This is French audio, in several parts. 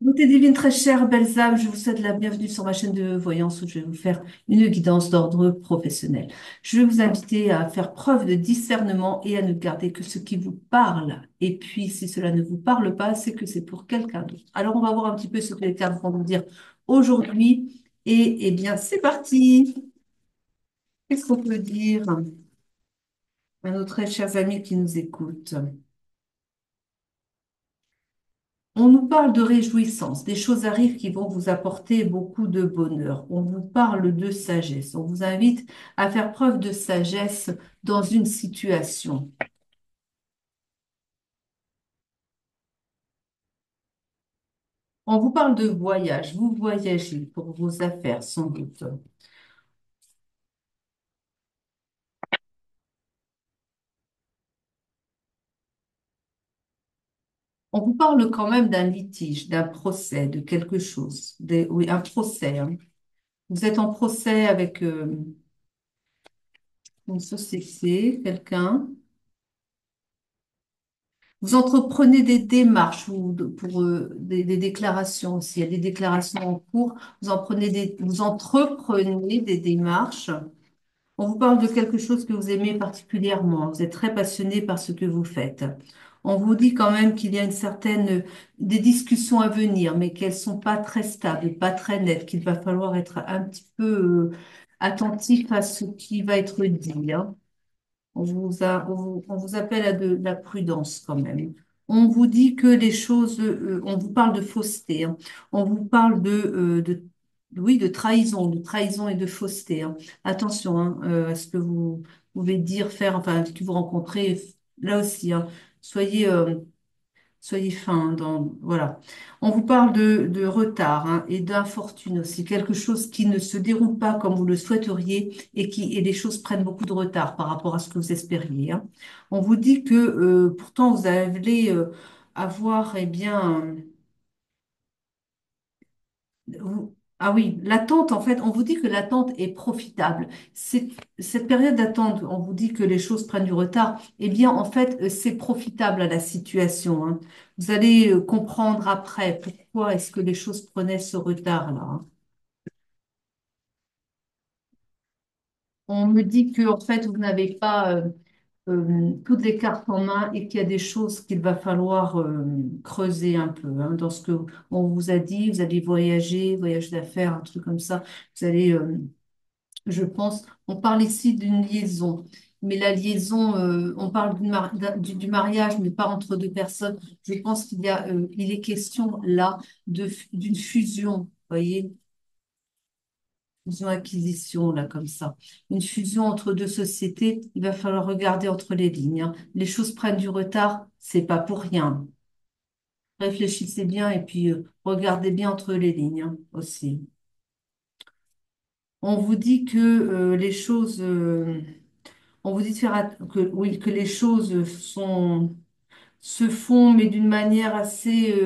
Beauté divine très chère, belles âmes, je vous souhaite la bienvenue sur ma chaîne de voyance où je vais vous faire une guidance d'ordre professionnel. Je vais vous inviter à faire preuve de discernement et à ne garder que ce qui vous parle. Et puis, si cela ne vous parle pas, c'est que c'est pour quelqu'un d'autre. Alors, on va voir un petit peu ce que les cartes vont nous dire aujourd'hui. Et eh bien, c'est parti. Qu'est-ce qu'on peut dire à nos très chers amis qui nous écoutent? On nous parle de réjouissance, des choses arrivent qui vont vous apporter beaucoup de bonheur. On vous parle de sagesse. On vous invite à faire preuve de sagesse dans une situation. On vous parle de voyage. Vous voyagez pour vos affaires, sans doute. On vous parle quand même d'un litige, d'un procès, de quelque chose. Oui, un procès, hein. Vous êtes en procès avec une société, quelqu'un. Vous entreprenez des démarches pour des déclarations aussi. Il y a des déclarations en cours. Vous entreprenez des démarches. On vous parle de quelque chose que vous aimez particulièrement. Vous êtes très passionné par ce que vous faites. On vous dit quand même qu'il y a une certaine, des discussions à venir, mais qu'elles sont pas très stables, pas très nettes, qu'il va falloir être un petit peu attentif à ce qui va être dit, hein. On vous appelle à de la prudence quand même. On vous dit que les choses, on vous parle de fausseté, hein. On vous parle oui, de trahison et de fausseté, hein. Attention, hein, à ce que vous pouvez dire, faire, enfin, ce que vous rencontrez, là aussi, hein. Soyez, Soyez fin voilà. On vous parle de retard, hein, et d'infortune aussi, quelque chose qui ne se déroule pas comme vous le souhaiteriez et les choses prennent beaucoup de retard par rapport à ce que vous espériez, hein. On vous dit que pourtant vous allez avoir, eh bien, ah oui, l'attente, en fait, on vous dit que l'attente est profitable. Cette période d'attente, on vous dit que les choses prennent du retard. Eh bien, en fait, c'est profitable à la situation, hein. Vous allez comprendre après pourquoi est-ce que les choses prenaient ce retard-là, hein. On me dit que, en fait, vous n'avez pas toutes les cartes en main et qu'il y a des choses qu'il va falloir creuser un peu, hein, dans ce que on vous a dit. Vous allez voyager, voyage d'affaires, un truc comme ça. Vous allez je pense, on parle ici d'une liaison, mais la liaison, on parle du mariage, mais pas entre deux personnes. Je pense il est question là d'une fusion, voyez, fusion-acquisition, là, comme ça. Une fusion entre deux sociétés, il va falloir regarder entre les lignes, hein. Les choses prennent du retard, c'est pas pour rien. Réfléchissez bien et puis regardez bien entre les lignes, hein, aussi. On vous dit que on vous dit de oui, que les choses se font, mais d'une manière assez,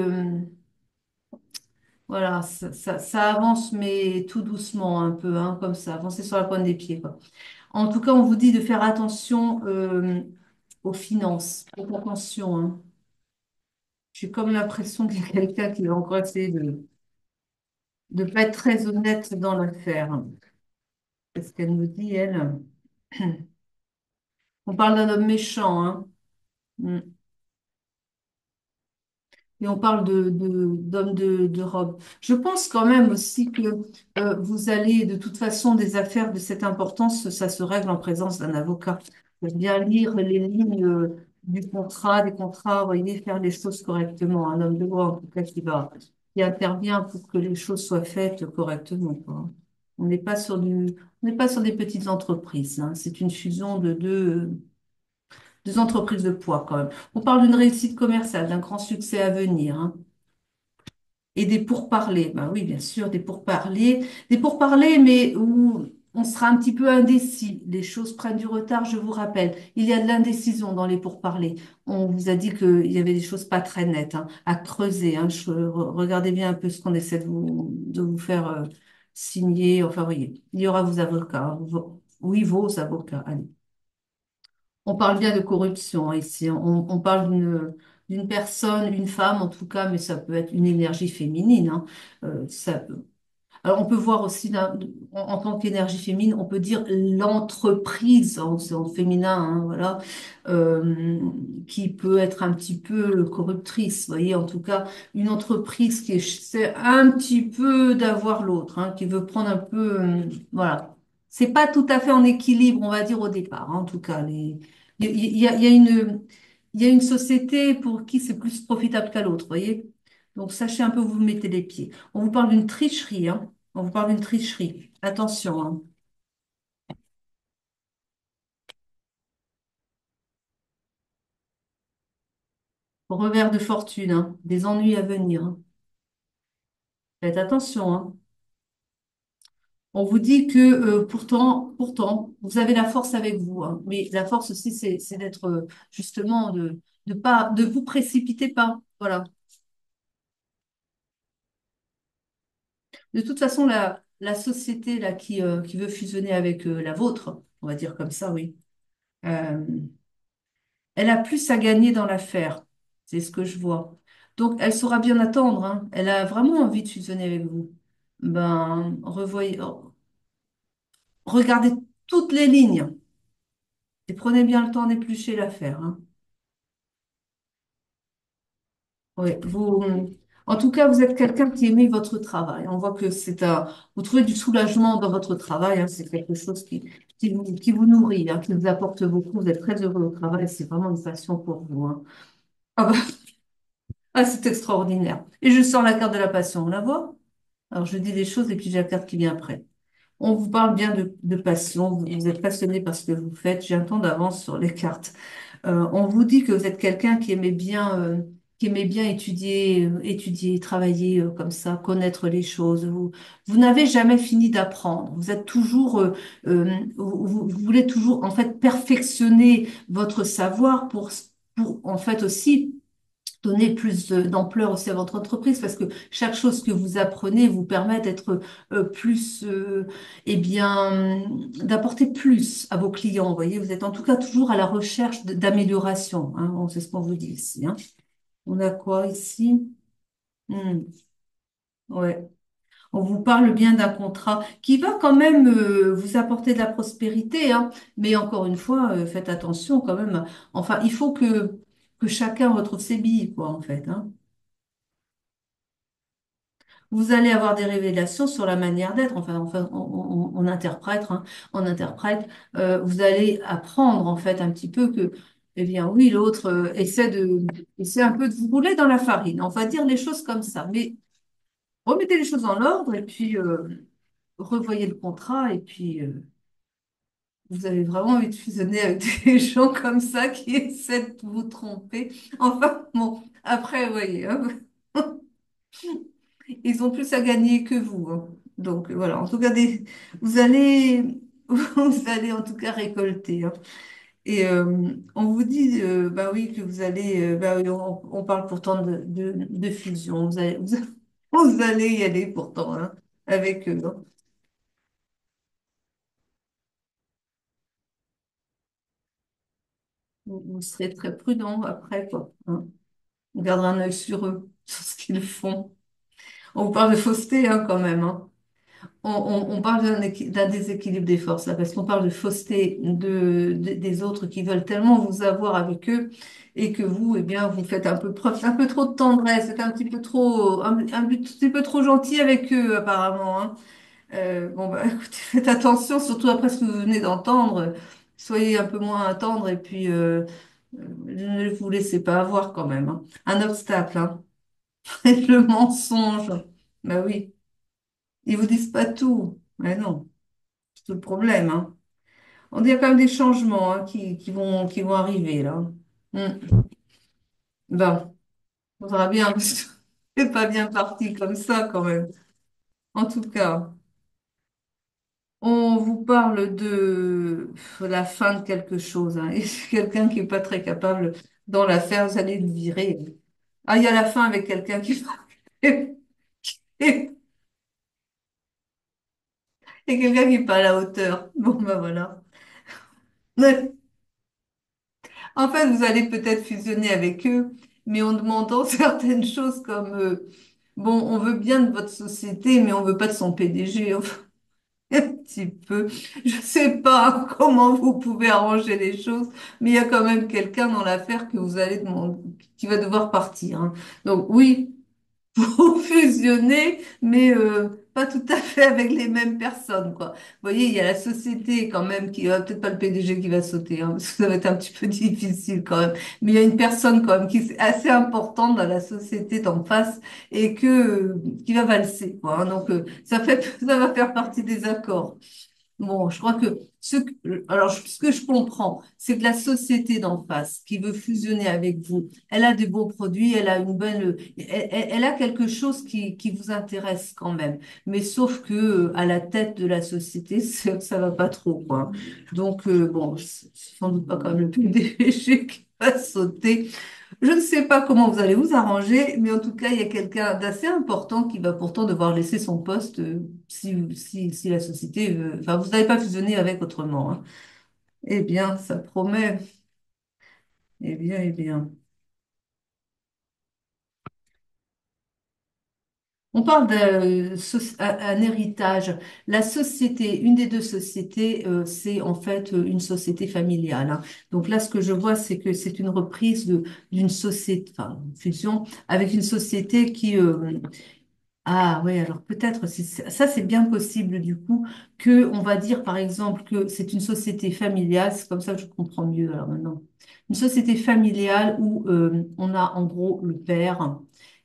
voilà, ça avance, mais tout doucement un peu, hein, comme ça, avancer sur la pointe des pieds, quoi. En tout cas, on vous dit de faire attention, aux finances. Faites attention, hein. J'ai comme l'impression qu'il y a quelqu'un qui va encore essayer de pas être très honnête dans l'affaire. Qu'est-ce qu'elle nous dit, elle? On parle d'un homme méchant, hein. Mm. Et on parle d'hommes de robe. Je pense quand même aussi que vous allez, de toute façon, des affaires de cette importance, ça se règle en présence d'un avocat. Faut bien lire les lignes du contrat, des contrats, vous voyez, faire les choses correctement. Un homme de droit, en tout cas, qui intervient pour que les choses soient faites correctement, quoi. On n'est pas sur des petites entreprises, hein. C'est une fusion de deux entreprises de poids, quand même. On parle d'une réussite commerciale, d'un grand succès à venir, hein. Et des pourparlers, ben oui, bien sûr, des pourparlers, mais où on sera un petit peu indécis. Les choses prennent du retard, je vous rappelle. Il y a de l'indécision dans les pourparlers. On vous a dit qu'il y avait des choses pas très nettes, hein, à creuser, hein. Regardez bien un peu ce qu'on essaie de vous faire signer. Enfin, voyez, il y aura vos avocats, hein, oui, vos avocats. Allez. On parle bien de corruption, hein, ici. On parle d'une d'une personne, une femme en tout cas, mais ça peut être une énergie féminine, hein. Ça alors, on peut voir aussi, en tant qu'énergie féminine, on peut dire l'entreprise, c'est en féminin, hein, voilà, euh, qui peut être un petit peu corruptrice. Vous voyez, en tout cas, une entreprise qui essaie un petit peu d'avoir l'autre, hein, qui veut prendre un peu, voilà. C'est pas tout à fait en équilibre, on va dire, au départ, hein, en tout cas. Il y a une société pour qui c'est plus profitable qu'à l'autre, vous voyez. Donc, sachez un peu où vous mettez les pieds. On vous parle d'une tricherie, hein. On vous parle d'une tricherie. Attention, hein. Revers de fortune, hein. Des ennuis à venir, hein. Faites attention, hein. On vous dit que pourtant, vous avez la force avec vous, hein. Mais la force aussi, c'est d'être justement de pas de vous précipiter pas. Voilà. De toute façon, la société là qui veut fusionner avec la vôtre, on va dire comme ça, oui. euh, Elle a plus à gagner dans l'affaire. C'est ce que je vois. Donc, elle saura bien attendre, hein. Elle a vraiment envie de fusionner avec vous. Ben, regardez toutes les lignes et prenez bien le temps d'éplucher l'affaire, hein. Ouais, en tout cas, vous êtes quelqu'un qui aimait votre travail. On voit que vous trouvez du soulagement dans votre travail, hein. C'est quelque chose qui vous nourrit, hein, qui vous apporte beaucoup. Vous êtes très heureux au travail. C'est vraiment une passion pour vous, hein. Ah, bah, ah, c'est extraordinaire. Et je sens la carte de la passion. On la voit? Alors, je dis les choses et puis j'ai la carte qui vient après. On vous parle bien de passion. Vous êtes passionné par ce que vous faites. J'ai un temps d'avance sur les cartes. On vous dit que vous êtes quelqu'un qui aimait bien étudier, travailler comme ça, connaître les choses. Vous n'avez jamais fini d'apprendre. Vous êtes toujours, vous voulez toujours en fait perfectionner votre savoir pour en fait aussi donner plus d'ampleur aussi à votre entreprise parce que chaque chose que vous apprenez vous permet d'être plus, eh bien, d'apporter plus à vos clients. Vous voyez, vous êtes en tout cas toujours à la recherche d'amélioration, hein. C'est ce qu'on vous dit ici, hein. On a quoi ici? Hmm, ouais. On vous parle bien d'un contrat qui va quand même vous apporter de la prospérité, hein. Mais encore une fois, faites attention quand même. Enfin, il faut que chacun retrouve ses billes, quoi, en fait, hein. Vous allez avoir des révélations sur la manière d'être. Enfin, on interprète, hein, on interprète. Vous allez apprendre en fait un petit peu que, eh bien, oui, l'autre essaie un peu de vous rouler dans la farine. On va dire les choses comme ça. Mais remettez les choses en ordre et puis revoyez le contrat et puis vous avez vraiment envie de fusionner avec des gens comme ça qui essaient de vous tromper. Enfin, bon, après, vous voyez, hein. Ils ont plus à gagner que vous, hein. Donc voilà, en tout cas, vous allez, vous allez en tout cas récolter, hein. Et on vous dit, bah oui, que vous allez, bah oui, on parle pourtant de fusion. Vous allez y aller pourtant, hein, avec eux, hein. Vous serez très prudent après, quoi, hein. On gardera un œil sur eux, sur ce qu'ils font. On vous parle de fausseté, hein, quand même, hein. On parle d'un déséquilibre des forces, là, parce qu'on parle de fausseté des autres qui veulent tellement vous avoir avec eux et que vous, eh bien, vous faites un peu preuve, un peu trop de tendresse, c'est un petit peu trop, un petit peu trop gentil avec eux, apparemment, hein. Bon, bah, écoutez, faites attention, surtout après ce que vous venez d'entendre. Soyez un peu moins tendre et puis ne vous laissez pas avoir quand même, hein. Un obstacle, hein. Le mensonge. Bah oui, ils vous disent pas tout. Mais non. C'est tout le problème, hein. On dit qu'il y a quand même des changements, hein, qui vont arriver là. Ben, on verra bien, parce que c'est pas bien parti comme ça quand même. En tout cas, on vous parle de la fin de quelque chose, hein. Et c'est quelqu'un qui est pas très capable dans l'affaire, vous allez le virer. Ah, il y a la fin avec quelqu'un qui et quelqu'un qui n'est pas à la hauteur. Bon, ben voilà. En fait, vous allez peut-être fusionner avec eux, mais en demandant certaines choses comme, bon, on veut bien de votre société, mais on veut pas de son PDG. Enfin, un petit peu. Je sais pas comment vous pouvez arranger les choses, mais il y a quand même quelqu'un dans l'affaire que vous allez demander, qui va devoir partir, hein. Donc oui, pour fusionner, mais pas tout à fait avec les mêmes personnes, quoi. Vous voyez, il y a la société quand même qui va peut-être pas le PDG qui va sauter, hein, parce que ça va être un petit peu difficile quand même. Mais il y a une personne quand même qui est assez importante dans la société d'en face et qui va valser, quoi, hein. Donc ça va faire partie des accords. Bon, je crois que ce que je comprends, c'est que la société d'en face qui veut fusionner avec vous, elle a des bons produits, elle a une bonne, elle a quelque chose qui vous intéresse quand même. Mais sauf que à la tête de la société, ça va pas trop, quoi. Donc bon, c'est sans doute pas comme le PDG qui va sauter. Je ne sais pas comment vous allez vous arranger, mais en tout cas, il y a quelqu'un d'assez important qui va pourtant devoir laisser son poste si la société veut. Enfin, vous n'avez pas fusionné avec autrement, hein. Eh bien, ça promet. Eh bien, eh bien. On parle d'un héritage. La société, une des deux sociétés, c'est en fait une société familiale, hein. Donc là, ce que je vois, c'est que c'est une reprise d'une société, enfin, une fusion avec une société ah oui, alors peut-être, ça c'est bien possible du coup, que on va dire par exemple que c'est une société familiale, c'est comme ça que je comprends mieux alors maintenant. Une société familiale où on a en gros le père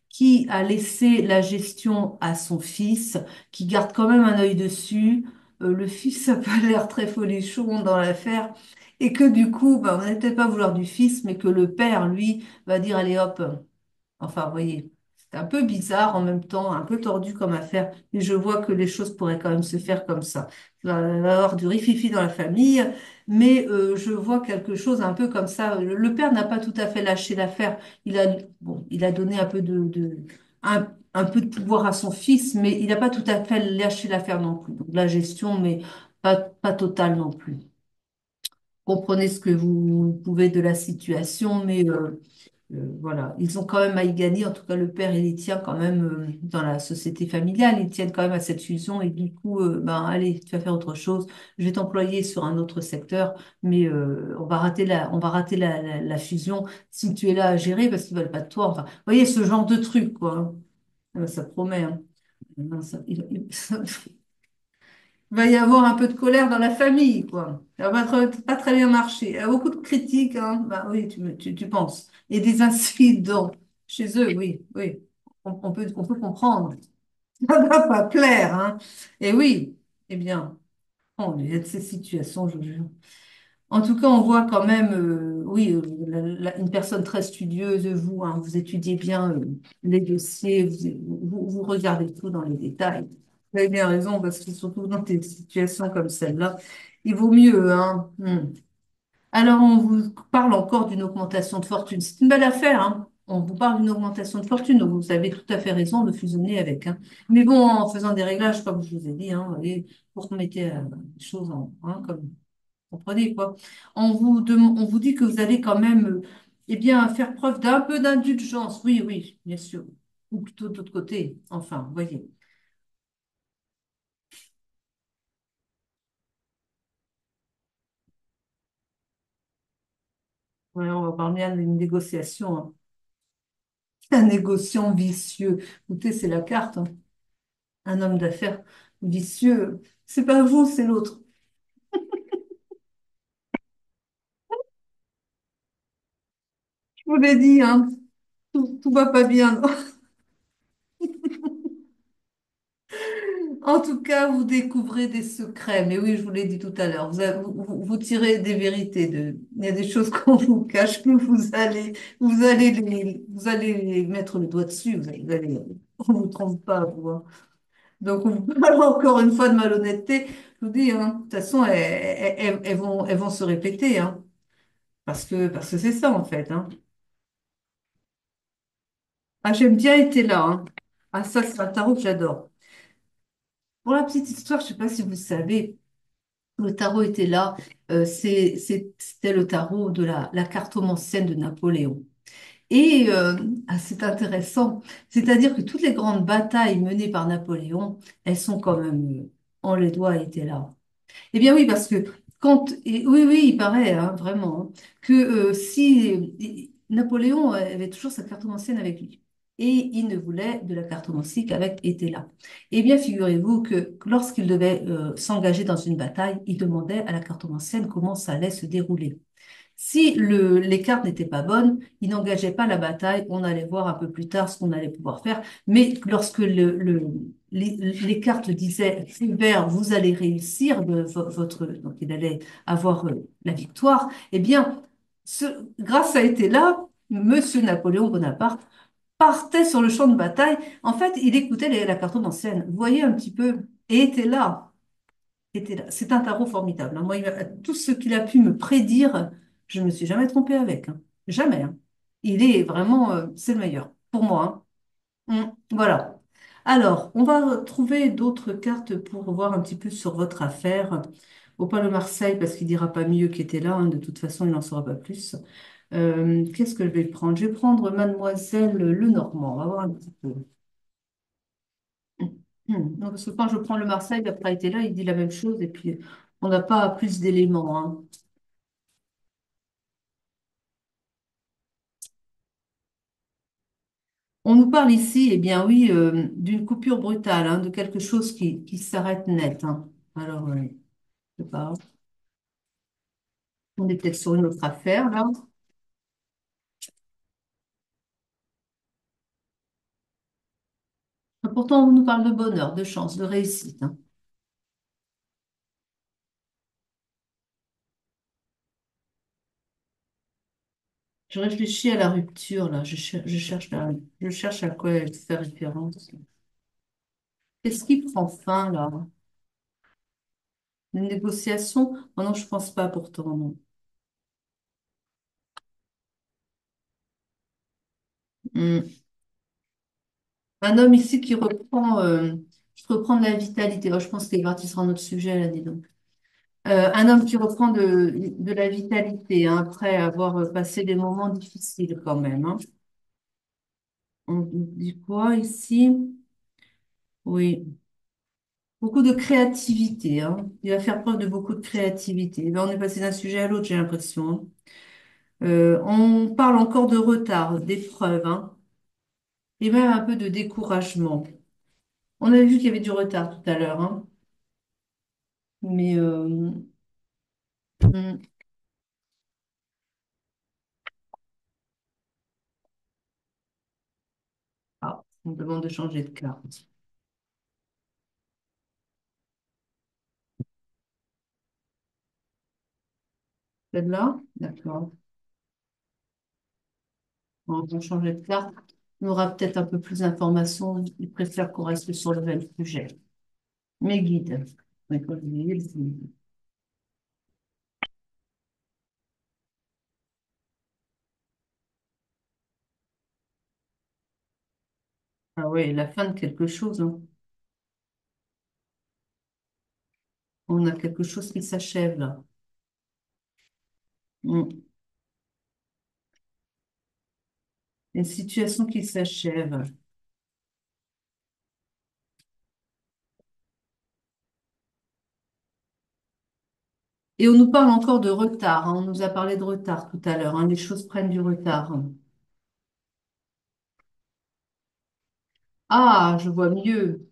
qui a laissé la gestion à son fils, qui garde quand même un œil dessus. Le fils a pas l'air très folichon dans l'affaire, et que du coup, ben, on n'allait peut-être pas vouloir du fils, mais que le père, lui, va dire, allez hop. Enfin, vous voyez, c'est un peu bizarre en même temps, un peu tordu comme affaire, mais je vois que les choses pourraient quand même se faire comme ça. Il va y avoir du rififi dans la famille, mais je vois quelque chose un peu comme ça. Le père n'a pas tout à fait lâché l'affaire. Bon, il a donné un peu un peu de pouvoir à son fils, mais il n'a pas tout à fait lâché l'affaire non plus. Donc, la gestion, mais pas totale non plus. Comprenez ce que vous pouvez de la situation, mais voilà, ils ont quand même à y gagner. En tout cas, le père, il y tient quand même dans la société familiale. Ils tiennent quand même à cette fusion. Et du coup, ben, allez, tu vas faire autre chose. Je vais t'employer sur un autre secteur, mais on va rater la fusion si tu es là à gérer parce qu'ils veulent pas de toi. Enfin, vous voyez, ce genre de truc, quoi, hein. Ah ben, ça promet, hein. Non, il va y avoir un peu de colère dans la famille, quoi. Ça va pas très bien marcher. Il y a beaucoup de critiques, hein. Bah oui, tu penses. Et des incidents chez eux, oui, oui. On peut comprendre. Ça ne va pas plaire, hein. Et oui, eh bien, il y a de ces situations, je jure. En tout cas, on voit quand même, oui, une personne très studieuse, vous, hein, vous étudiez bien les dossiers, vous regardez tout dans les détails. Vous avez bien raison, parce que surtout dans des situations comme celle-là, il vaut mieux, hein. Alors, on vous parle encore d'une augmentation de fortune. C'est une belle affaire, hein. On vous parle d'une augmentation de fortune, donc vous avez tout à fait raison de fusionner avec, hein. Mais bon, en faisant des réglages, comme je vous ai dit, hein, vous voyez, pour remettre les choses comme comprenez quoi? On vous dit que vous allez quand même, eh bien, faire preuve d'un peu d'indulgence. Oui, oui, bien sûr. Ou plutôt de l'autre côté. Enfin, vous voyez. Ouais, on va parler d'une négociation, hein. Un négociant vicieux. Écoutez, c'est la carte, hein. Un homme d'affaires vicieux. C'est pas vous, c'est l'autre. Je vous l'ai dit, hein. Tout va pas bien. En tout cas, vous découvrez des secrets. Mais oui, je vous l'ai dit tout à l'heure. Vous tirez des vérités. Il y a des choses qu'on vous cache, que vous allez les mettre le doigt dessus. On vous trompe pas, vous, hein. Donc, on vous parle encore une fois de malhonnêteté. Je vous dis, hein, de toute façon, elles vont se répéter, hein, parce que c'est ça, en fait, hein. Ah, j'aime bien être là, hein. Ah, ça, c'est un tarot que j'adore. Pour la petite histoire, je sais pas si vous savez. Le tarot était là. C'était le tarot de la cartomancienne de Napoléon. Et c'est intéressant. C'est-à-dire que toutes les grandes batailles menées par Napoléon, elles sont quand même, on les doit étaient là. Eh bien oui, parce que oui, oui, il paraît, hein, vraiment, hein, que si Napoléon avait toujours sa cartomancienne avec lui. Et il ne voulait de la cartomancie qu'avec Étela. Eh bien, figurez-vous que lorsqu'il devait s'engager dans une bataille, il demandait à la cartomancienne comment ça allait se dérouler. Si les cartes n'étaient pas bonnes, il n'engageait pas la bataille. On allait voir un peu plus tard ce qu'on allait pouvoir faire. Mais lorsque les cartes disaient feu vert, vous allez réussir votre, donc il allait avoir la victoire. Eh bien, grâce à été là, Monsieur Napoléon Bonaparte partait sur le champ de bataille. En fait, il écoutait la cartomancienne. Vous voyez un petit peu, et était là était là. C'est un tarot formidable, hein. Moi, tout ce qu'il a pu me prédire, je ne me suis jamais trompée avec, hein. Jamais, hein. Il est vraiment, c'est le meilleur pour moi, hein. Voilà. Alors, on va trouver d'autres cartes pour voir un petit peu sur votre affaire. Au pas le Marseille, parce qu'il dira pas mieux qu'il était là, hein. De toute façon, il n'en saura pas plus. Qu'est-ce que je vais prendre? Je vais prendre Mademoiselle Lenormand. On va voir un petit peu. Non, parce que quand je prends le Marseille, après été là, il dit la même chose et puis on n'a pas plus d'éléments, hein. On nous parle ici, eh bien oui, d'une coupure brutale, hein, de quelque chose qui s'arrête net, hein. Alors, je sais pas, on est peut-être sur une autre affaire là. Pourtant, on nous parle de bonheur, de chance, de réussite, hein. Je réfléchis à la rupture là, je cherche à quoi elle fait référence. Qu'est-ce qui prend fin là? Une négociation? Oh non, je pense pas pourtant, non. Hmm. Un homme ici qui reprend, je reprends de la vitalité. Oh, je pense qu'il est parti sur un autre sujet là, dis donc. Un homme qui reprend de la vitalité, hein, après avoir passé des moments difficiles quand même, hein. On dit quoi ici? Oui, beaucoup de créativité, hein. Il va faire preuve de beaucoup de créativité. Eh ben, on est passé d'un sujet à l'autre, j'ai l'impression, hein. On parle encore de retard, d'épreuve, hein, et même un peu de découragement. On a vu qu'il y avait du retard tout à l'heure, hein, mais on me demande de changer de carte. Celle-là? D'accord. Bon, on va changer de carte. On aura peut-être un peu plus d'informations. Il préfère qu'on reste sur le même sujet. Mes guides. Oui, quand je dis guides, ah oui, la fin de quelque chose, hein. On a quelque chose qui s'achève là. Mm. Une situation qui s'achève. Et on nous parle encore de retard, hein. On nous a parlé de retard tout à l'heure, hein. Les choses prennent du retard. Ah, je vois mieux.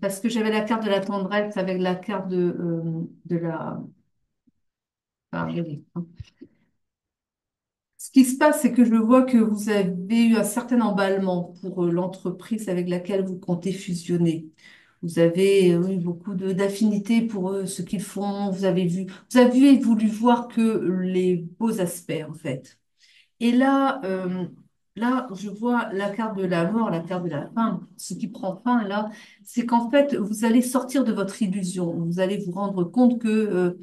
Parce que j'avais la carte de la tendresse avec la carte de la... Ah, oui. Ce qui se passe, c'est que je vois que vous avez eu un certain emballement pour l'entreprise avec laquelle vous comptez fusionner. Vous avez oui, beaucoup d'affinités pour ce qu'ils font. Vous avez voulu voir que les beaux aspects, en fait. Et là, je vois la carte de la mort, la carte de la fin. Ce qui prend fin, là, c'est qu'en fait, vous allez sortir de votre illusion. Vous allez vous rendre compte que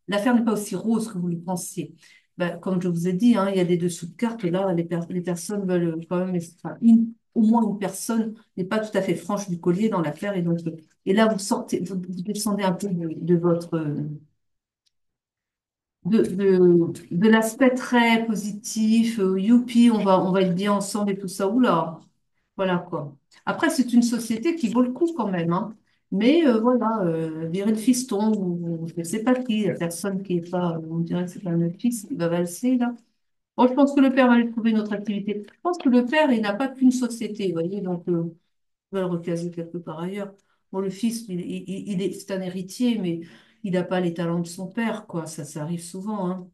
l'affaire n'est pas aussi rose que vous le pensiez. Ben, comme je vous ai dit, hein, il y a des dessous de cartes. Là, les personnes veulent quand même, enfin, au moins une personne n'est pas tout à fait franche du collier dans l'affaire. Et là, vous descendez un peu de votre, de l'aspect très positif, youpi, on va être bien ensemble et tout ça. Oula, voilà quoi. Après, c'est une société qui vaut le coup quand même, hein. Mais voilà, virer le fiston, ou je ne sais pas qui, la personne qui est pas, on dirait que c'est pas le fils qui va valser là. Bon, je pense que le père va aller trouver une autre activité. Je pense que le père, il n'a pas qu'une société, vous voyez, donc il va le recaser quelque part ailleurs. Bon, le fils, c'est un héritier, mais il n'a pas les talents de son père, quoi. Ça arrive souvent, hein.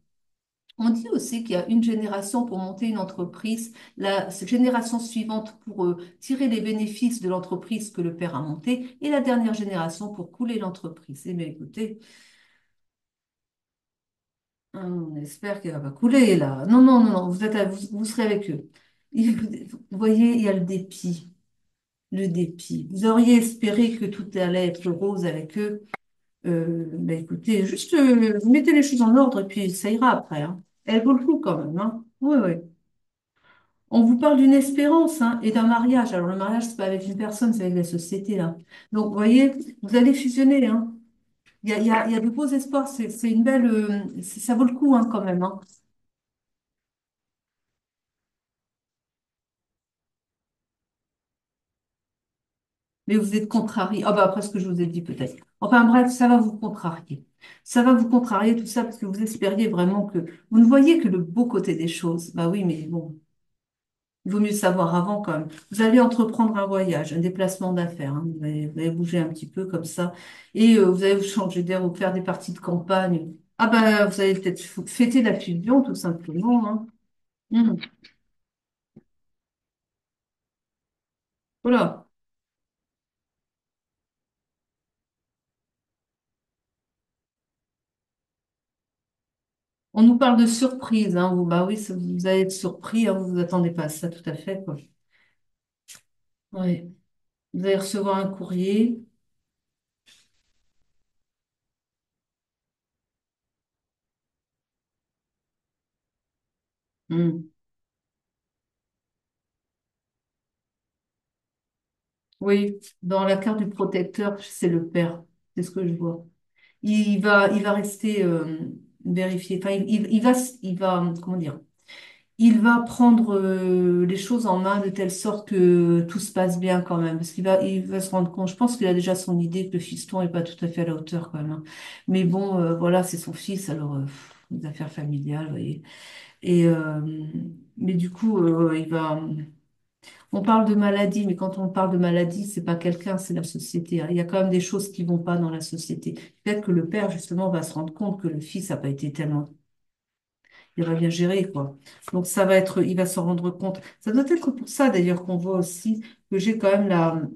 On dit aussi qu'il y a une génération pour monter une entreprise, la génération suivante pour tirer les bénéfices de l'entreprise que le père a montée, et la dernière génération pour couler l'entreprise. Eh bien, écoutez, on espère qu'elle va pas couler, là. Non, non, non, non, vous serez avec eux. Vous voyez, il y a le dépit. Le dépit. Vous auriez espéré que tout allait être rose avec eux. Ben écoutez, juste vous mettez les choses en ordre et puis ça ira après, hein. Elle vaut le coup quand même, hein. Oui, oui. On vous parle d'une espérance, hein, et d'un mariage. Alors le mariage, c'est pas avec une personne, c'est avec la société, là. Donc, vous voyez, vous allez fusionner, hein. Il y a de beaux espoirs. C'est une belle, ça vaut le coup, hein, quand même, hein. Mais vous êtes contrarié. Ah bah après ce que je vous ai dit peut-être. Enfin bref, ça va vous contrarier. Ça va vous contrarier tout ça parce que vous espériez vraiment que vous ne voyez que le beau côté des choses. Bah oui, mais bon, il vaut mieux savoir avant quand même. Vous allez entreprendre un voyage, un déplacement d'affaires, hein. Vous allez bouger un petit peu comme ça et vous allez vous changer d'air ou faire des parties de campagne. Ah bah vous allez peut-être fêter la fusion tout simplement, hein. Hmm. Voilà. On nous parle de surprise, hein. Bah oui, vous allez être surpris, hein, vous vous attendez pas à ça tout à fait, quoi. Oui. Vous allez recevoir un courrier. Hmm. Oui, dans la carte du protecteur, c'est le père. C'est ce que je vois. Il va rester vérifié. Enfin, il va, comment dire? Il va prendre les choses en main de telle sorte que tout se passe bien quand même. Parce il va se rendre compte. Je pense qu'il a déjà son idée que le fiston est pas tout à fait à la hauteur quand même, hein. Mais bon, voilà, c'est son fils, alors les affaires familiales, vous voyez. Et mais du coup, On parle de maladie, mais quand on parle de maladie, c'est pas quelqu'un, c'est la société, hein. Il y a quand même des choses qui vont pas dans la société. Peut-être que le père, justement, va se rendre compte que le fils n'a pas été tellement, il va bien gérer, quoi. Donc ça va être, il va s'en rendre compte. Ça doit être pour ça, d'ailleurs, qu'on voit aussi que j'ai quand même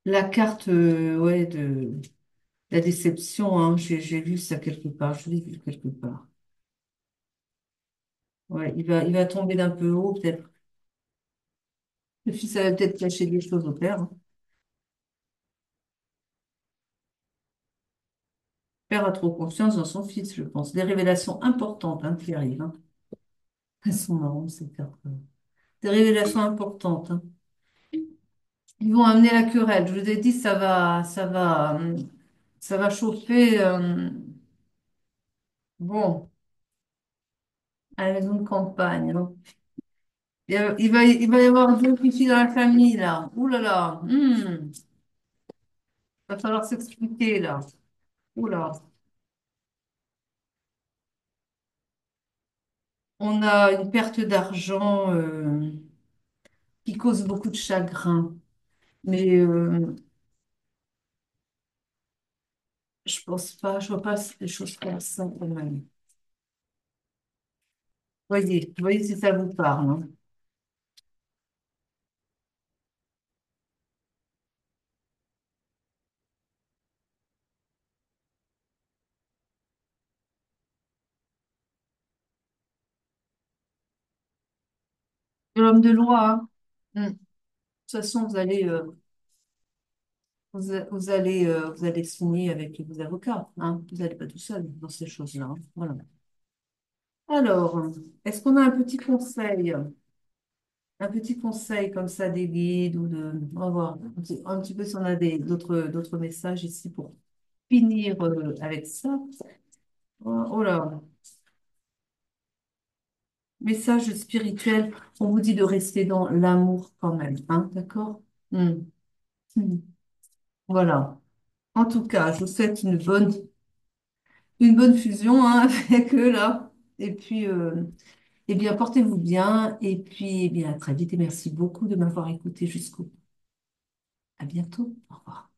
la carte, ouais, de la déception, hein. J'ai lu ça quelque part, je l'ai vu quelque part. Ouais, il va tomber d'un peu haut, peut-être. Le fils, ça va peut-être cacher des choses au père, hein. Père a trop confiance dans son fils, je pense. Des révélations importantes, hein, qui arrivent, hein. Elles sont marrantes, ces cartes. Des révélations importantes, hein. Ils vont amener la querelle. Je vous ai dit, ça va chauffer. Bon, à la maison de campagne, hein. Il va y avoir deux filles dans la famille, là. Ouh là là. Va falloir s'expliquer, là. Ouh là. On a une perte d'argent qui cause beaucoup de chagrin. Mais je pense pas, je vois pas des choses comme ça quand même. Voyez si ça vous parle, hein. De l'homme de loi, hein. De toute façon, vous allez signer avec vos avocats, hein. Vous n'allez pas tout seul dans ces choses-là, hein. Voilà. Alors, est-ce qu'on a un petit conseil comme ça des guides ou on va voir un petit peu si on a d'autres messages ici pour finir avec ça. Oh là, message spirituel, on vous dit de rester dans l'amour quand même, hein, d'accord? Hmm. Hmm. Voilà. En tout cas, je vous souhaite une bonne fusion hein, avec eux là. Et puis, eh bien, portez-vous bien. Et puis, eh bien, à très vite. Et merci beaucoup de m'avoir écouté jusqu'au bout. À bientôt. Au revoir.